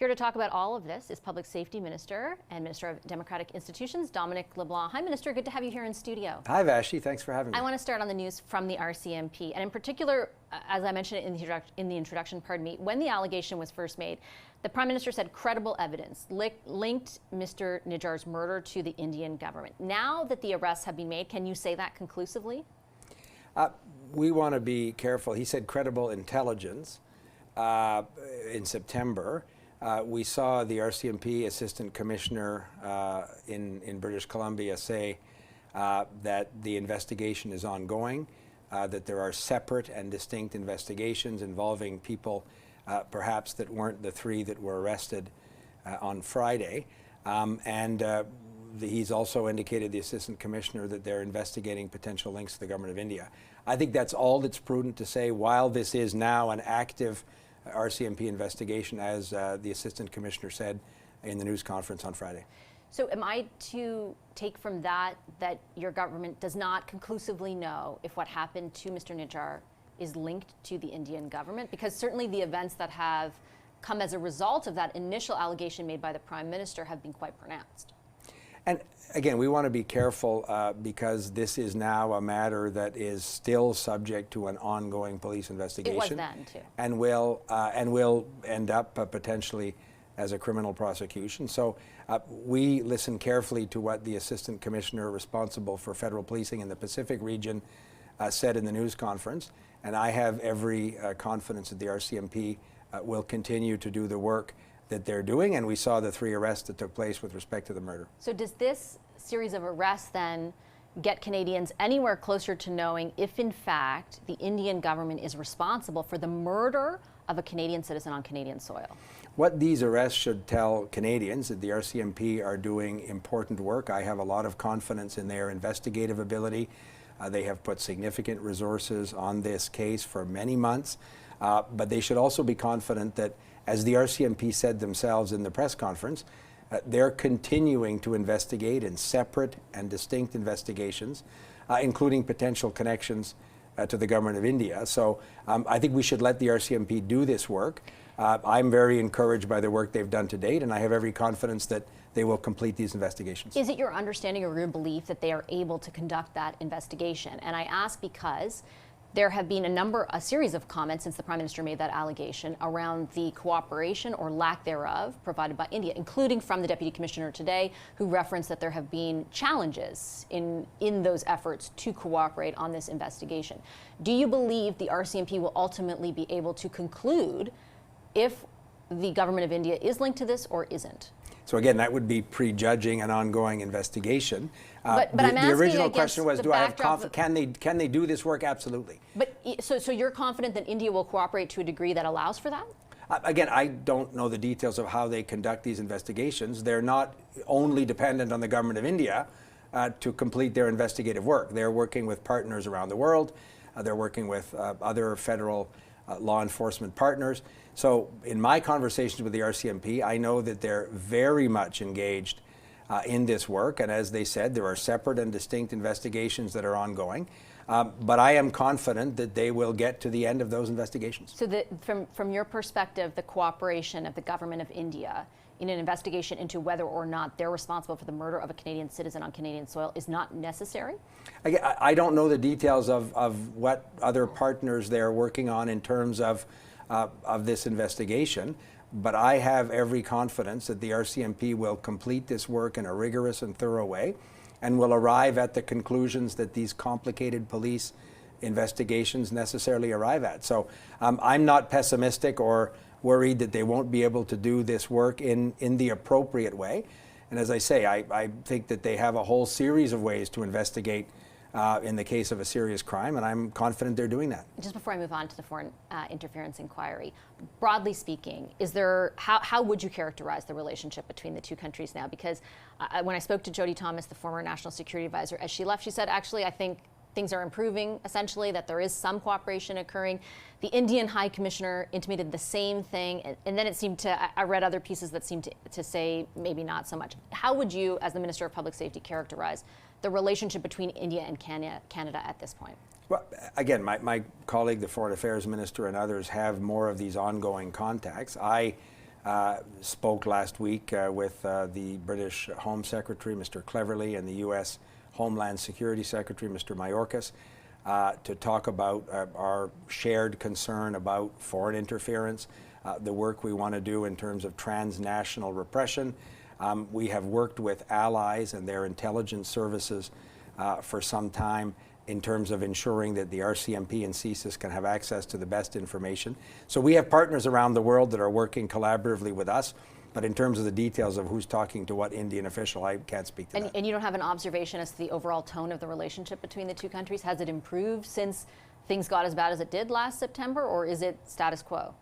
Here to talk about all of this is Public Safety Minister and Minister of Democratic Institutions, Dominc Leblanc. Hi, Minister. Good to have you here in studio. Hi, Vashti. Thanks for having me. I want to start on the news from the RCMP, and in particular, as I mentioned in the introduction, when the allegation was first made, the Prime Minister said credible evidence linked Mr. Nijjar's murder to the Indian government. Now that the arrests have been made, can you say that conclusively? We want to be careful. He said credible intelligence in September. We saw the RCMP Assistant Commissioner in British Columbia say that the investigation is ongoing, that there are separate and distinct investigations involving people perhaps that weren't the three that were arrested on Friday. He's also indicated, the Assistant Commissioner, that they're investigating potential links to the Government of India. I think that's all that's prudent to say while this is now an active RCMP investigation, as the Assistant Commissioner said in the news conference on Friday. So am I to take from that that your government does not conclusively know if what happened to Mr. Nijjar is linked to the Indian government? Because certainly the events that have come as a result of that initial allegation made by the Prime Minister have been quite pronounced. And again, we want to be careful because this is now a matter that is still subject to an ongoing police investigation. It was then, too. And will end up potentially as a criminal prosecution. So we listen carefully to what the Assistant Commissioner responsible for federal policing in the Pacific region said in the news conference. And I have every confidence that the RCMP will continue to do the work that they're doing, and we saw the 3 arrests that took place with respect to the murder. So does this series of arrests then get Canadians anywhere closer to knowing if in fact the Indian government is responsible for the murder of a Canadian citizen on Canadian soil? What these arrests should tell Canadians that the RCMP are doing important work. I have a lot of confidence in their investigative ability. They have put significant resources on this case for many months, but they should also be confident that, as the RCMP said themselves in the press conference, they're continuing to investigate in separate and distinct investigations, including potential connections to the Government of India. So I think we should let the RCMP do this work. I'm very encouraged by the work they've done to date, and I have every confidence that they will complete these investigations. Is it your understanding or your belief that they are able to conduct that investigation? And I ask because there have been a series of comments since the Prime Minister made that allegation around the cooperation or lack thereof provided by India, including from the Deputy Commissioner today, who referenced that there have been challenges in those efforts to cooperate on this investigation. Do you believe the RCMP will ultimately be able to conclude if the Government of India is linked to this or isn't? So again, that would be prejudging an ongoing investigation. But I'm asking, the original question was, do I have can they do this work? Absolutely. But so you're confident that India will cooperate to a degree that allows for that? Again, I don't know the details of how they conduct these investigations. They're not only dependent on the Government of India to complete their investigative work. They're working with partners around the world. They're working with other federal law enforcement partners. So in my conversations with the RCMP, I know that they're very much engaged in this work. And as they said, there are separate and distinct investigations that are ongoing. But I am confident that they will get to the end of those investigations. So from your perspective, the cooperation of the Government of India in an investigation into whether or not they're responsible for the murder of a Canadian citizen on Canadian soil is not necessary? I don't know the details of what other partners they're working on in terms of this investigation, but I have every confidence that the RCMP will complete this work in a rigorous and thorough way and will arrive at the conclusions that these complicated police investigations necessarily arrive at. So I'm not pessimistic or worried that they won't be able to do this work in the appropriate way. And as I say, I think that they have a whole series of ways to investigate in the case of a serious crime, and I'm confident they're doing that. Just before I move on to the foreign interference inquiry, broadly speaking, how would you characterize the relationship between the two countries now? Because when I spoke to Jody Thomas, the former National Security Advisor, as she left, she said, actually, I think things are improving, essentially, that there is some cooperation occurring. The Indian High Commissioner intimated the same thing, and then it seemed I read other pieces that seemed to say maybe not so much. How would you, as the Minister of Public Safety, characterize the relationship between India and Canada at this point? Well, again, my colleague, the Foreign Affairs Minister, and others have more of these ongoing contacts. I spoke last week with the British Home Secretary, Mr. Cleverly, and the U.S. Homeland Security Secretary, Mr. Mayorkas, to talk about our shared concern about foreign interference, the work we want to do in terms of transnational repression. We have worked with allies and their intelligence services for some time in terms of ensuring that the RCMP and CSIS can have access to the best information. So we have partners around the world that are working collaboratively with us, but in terms of the details of who's talking to what Indian official, I can't speak to that. And you don't have an observation as to the overall tone of the relationship between the two countries? Has it improved since things got as bad as it did last September, or is it status quo?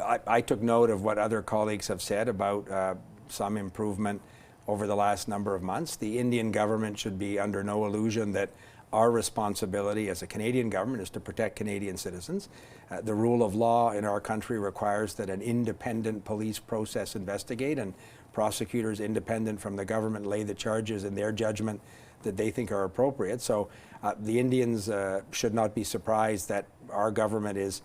I took note of what other colleagues have said about some improvement over the last number of months. The Indian government should be under no illusion that our responsibility as a Canadian government is to protect Canadian citizens. The rule of law in our country requires that an independent police process investigate, and prosecutors independent from the government lay the charges in their judgment that they think are appropriate. So the Indians should not be surprised that our government is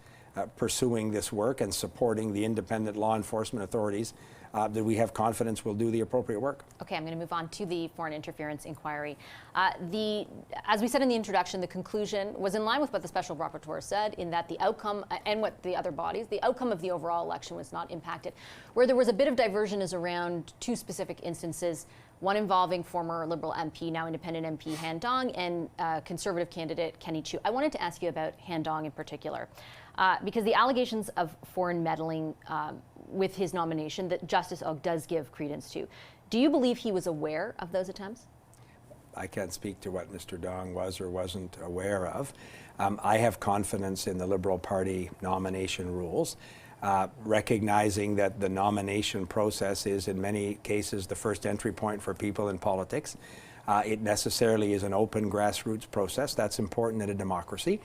pursuing this work and supporting the independent law enforcement authorities that we have confidence will do the appropriate work. Okay, I'm going to move on to the foreign interference inquiry. As we said in the introduction, the conclusion was in line with what the special rapporteur said, in that the outcome, and what the other bodies, the outcome of the overall election was not impacted. Where there was a bit of diversion is around two specific instances, one involving former Liberal MP, now independent MP Han Dong, and Conservative candidate Kenny Chiu. I wanted to ask you about Han Dong in particular, because the allegations of foreign meddling with his nomination that Justice Ogg does give credence to. Do you believe he was aware of those attempts? I can't speak to what Mr. Dong was or wasn't aware of. I have confidence in the Liberal Party nomination rules, recognizing that the nomination process is in many cases the first entry point for people in politics. It necessarily is an open grassroots process. That's important in a democracy.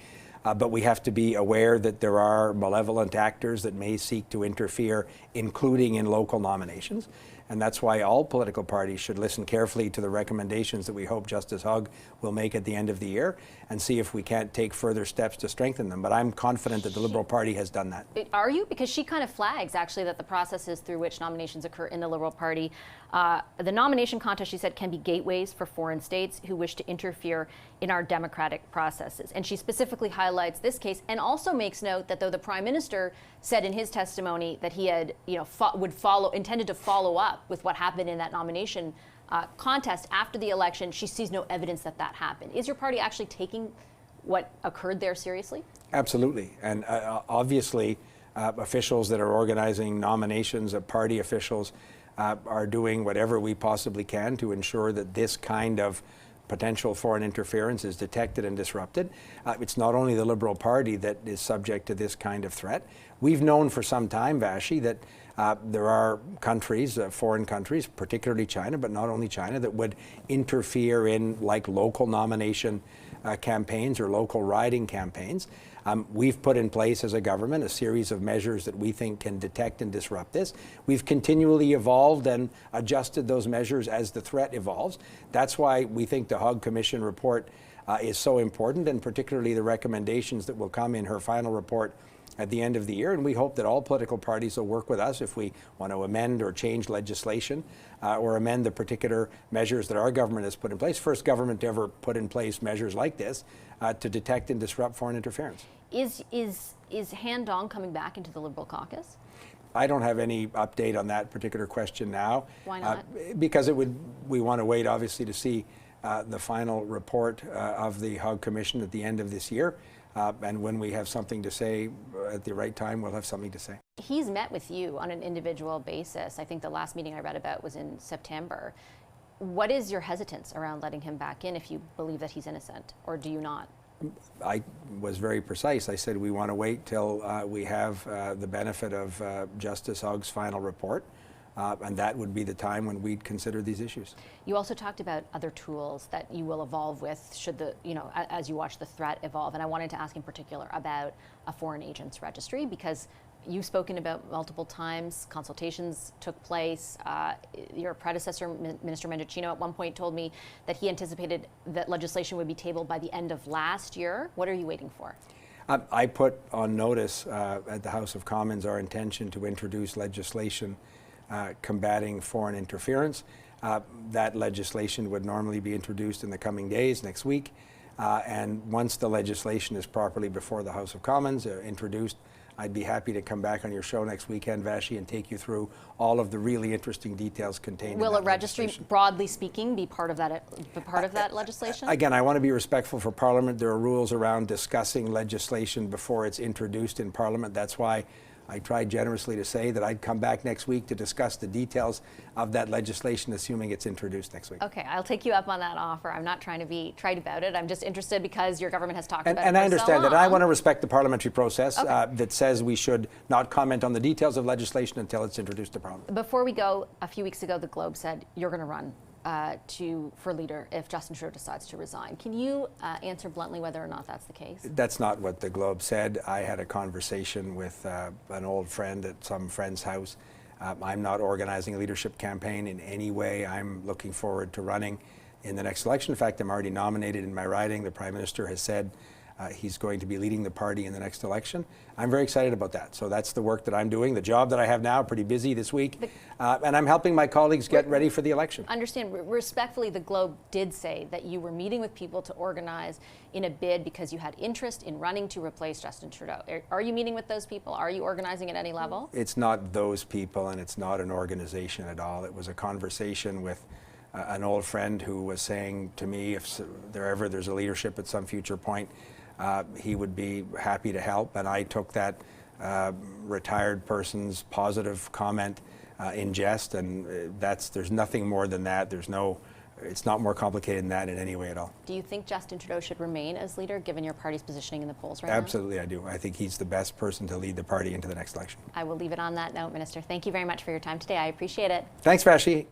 But we have to be aware that there are malevolent actors that may seek to interfere, including in local nominations. And that's why all political parties should listen carefully to the recommendations that we hope Justice Ogg will make at the end of the year, and see if we can't take further steps to strengthen them. But I'm confident that the Liberal Party has done that. Are you? Because she kind of flags, actually, that the processes through which nominations occur in the Liberal Party, the nomination contest, she said, can be gateways for foreign states who wish to interfere in our democratic processes. And she specifically highlights this case, and also makes note that though the Prime Minister said in his testimony that he had, intended to follow up with what happened in that nomination contest after the election, she sees no evidence that that happened. Is your party actually taking what occurred there seriously? Absolutely. And obviously, officials that are organizing nominations of party officials are doing whatever we possibly can to ensure that this kind of potential foreign interference is detected and disrupted. It's not only the Liberal Party that is subject to this kind of threat. We've known for some time, Vashi, that there are countries, foreign countries, particularly China, but not only China, that would interfere in like local nomination campaigns or local riding campaigns. We've put in place as a government a series of measures that we think can detect and disrupt this. We've continually evolved and adjusted those measures as the threat evolves. That's why we think the Hague Commission report is so important, and particularly the recommendations that will come in her final report at the end of the year. And we hope that all political parties will work with us if we want to amend or change legislation or amend the particular measures that our government has put in place. First government to ever put in place measures like this to detect and disrupt foreign interference. Is Han Dong coming back into the Liberal caucus? I don't have any update on that particular question now. Why not? Because we want to wait, obviously, to see the final report of the Hague Commission at the end of this year. And when we have something to say at the right time, we'll have something to say. He's met with you on an individual basis. I think the last meeting I read about was in September. What is your hesitance around letting him back in if you believe that he's innocent, or do you not? I was very precise. I said we want to wait till we have the benefit of Justice Ogg's final report. And that would be the time when we'd consider these issues. You also talked about other tools that you will evolve with should the, as you watch the threat evolve. And I wanted to ask in particular about a foreign agents registry, because you've spoken about multiple times, consultations took place. Your predecessor, Minister Mendocino, at one point told me that he anticipated that legislation would be tabled by the end of last year. What are you waiting for? I put on notice at the House of Commons our intention to introduce legislation combating foreign interference. That legislation would normally be introduced in the coming days, next week. And once the legislation is properly before the House of Commons, introduced, I'd be happy to come back on your show next weekend, Vashi, and take you through all of the really interesting details contained in that legislation. Will a registry, broadly speaking, be part of that legislation? Again, I want to be respectful for Parliament. There are rules around discussing legislation before it's introduced in Parliament. That's why I tried generously to say that I'd come back next week to discuss the details of that legislation, assuming it's introduced next week. Okay, I'll take you up on that offer. I'm not trying to be trite about it. I'm just interested because your government has talked about it for so long. And I understand that. And I want to respect the parliamentary process that says we should not comment on the details of legislation until it's introduced to Parliament. Before we go, a few weeks ago, the Globe said you're going to run for leader if Justin Trudeau decides to resign. Can you answer bluntly whether or not that's the case? That's not what the Globe said. I had a conversation with an old friend at some friend's house. I'm not organizing a leadership campaign in any way. I'm looking forward to running in the next election. In fact, I'm already nominated in my riding. The Prime Minister has said he's going to be leading the party in the next election. I'm very excited about that. So that's the work that I'm doing. The job that I have now, pretty busy this week. And I'm helping my colleagues get ready for the election. Understand, respectfully, the Globe did say that you were meeting with people to organize in a bid because you had interest in running to replace Justin Trudeau. Are you meeting with those people? Are you organizing at any level? It's not those people, and it's not an organization at all. It was a conversation with an old friend who was saying to me, if there's a leadership at some future point, he would be happy to help. And I took that retired person's positive comment in jest, and there's nothing more than that. It's not more complicated than that in any way at all. Do you think Justin Trudeau should remain as leader, given your party's positioning in the polls right now? Absolutely, I do. I think he's the best person to lead the party into the next election. I will leave it on that note, Minister. Thank you very much for your time today. I appreciate it. Thanks, Vashi.